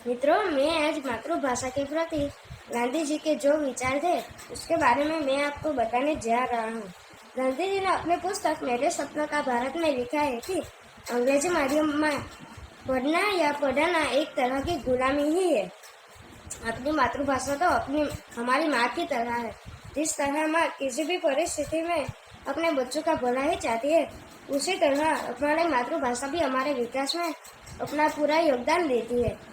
मित्रों, मैं आज मातृभाषा के प्रति गांधी जी के जो विचार थे उसके बारे में मैं आपको बताने जा रहा हूँ। गांधी जी ने अपने पुस्तक मेरे सपनों का भारत में लिखा है कि अंग्रेजी माध्यम में पढ़ना या पढ़ाना एक तरह की गुलामी ही है। अपनी मातृभाषा तो हमारी माँ की तरह है। जिस तरह माँ किसी भी परिस्थिति में अपने बच्चों का भला ही चाहती है, उसी तरह हमारी मातृभाषा भी हमारे विकास में अपना पूरा योगदान देती है।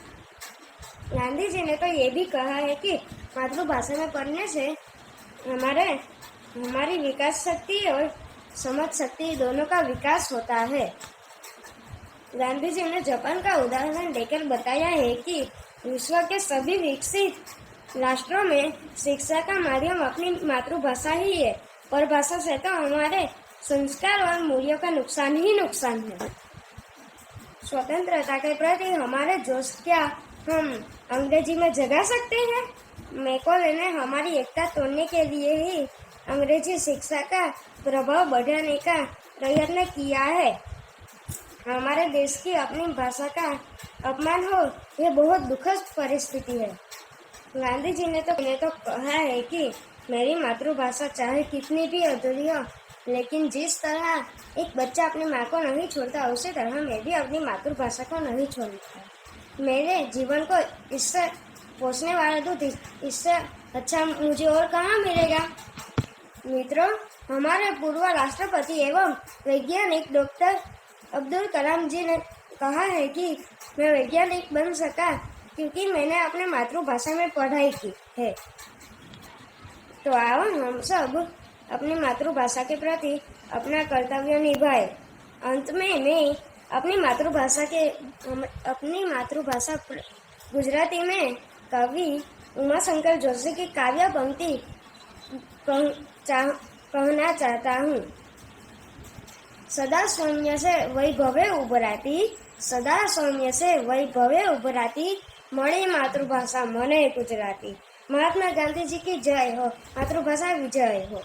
गांधी जी ने तो ये भी कहा है कि मातृभाषा में पढ़ने से हमारी विकास शक्ति और समझ शक्ति दोनों का विकास होता है। गांधी जी ने जापान का उदाहरण देकर बताया है कि विश्व के सभी विकसित राष्ट्रों में शिक्षा का माध्यम अपनी मातृभाषा ही है। परभाषा से तो हमारे संस्कार और मूल्यों का नुकसान ही नुकसान है। स्वतंत्रता के प्रति हमारे जोश क्या हम अंग्रेजी में जगा सकते हैं? मैकॉले ने हमारी एकता तोड़ने के लिए ही अंग्रेजी शिक्षा का प्रभाव बढ़ाने का प्रयत्न किया है। हमारे देश की अपनी भाषा का अपमान हो, यह बहुत दुखद परिस्थिति है। गांधी जी ने तो कहा है कि मेरी मातृभाषा चाहे कितनी भी अधूरी हो, लेकिन जिस तरह एक बच्चा अपनी माँ को नहीं छोड़ता, उसी तरह मैं भी अपनी मातृभाषा को नहीं छोड़ता। मेरे जीवन को इससे पोषने वाला दूध इससे अच्छा मुझे और कहाँ मिलेगा। मित्रों, हमारे पूर्व राष्ट्रपति एवं वैज्ञानिक डॉक्टर अब्दुल कलाम जी ने कहा है कि मैं वैज्ञानिक बन सका क्योंकि मैंने अपने मातृभाषा में पढ़ाई की है। तो आओ हम सब अपनी मातृभाषा के प्रति अपना कर्तव्य निभाए। अंत में मैं अपनी मातृभाषा गुजराती में कवि उमाशंकर जोशी की काव्य पंक्ति कहना चाहता हूँ। सदा सौम्य से वैभवे उभराती मળી मातृभाषा मने गुजराती। महात्मा गांधी जी की जय हो। मातृभाषा विजय हो।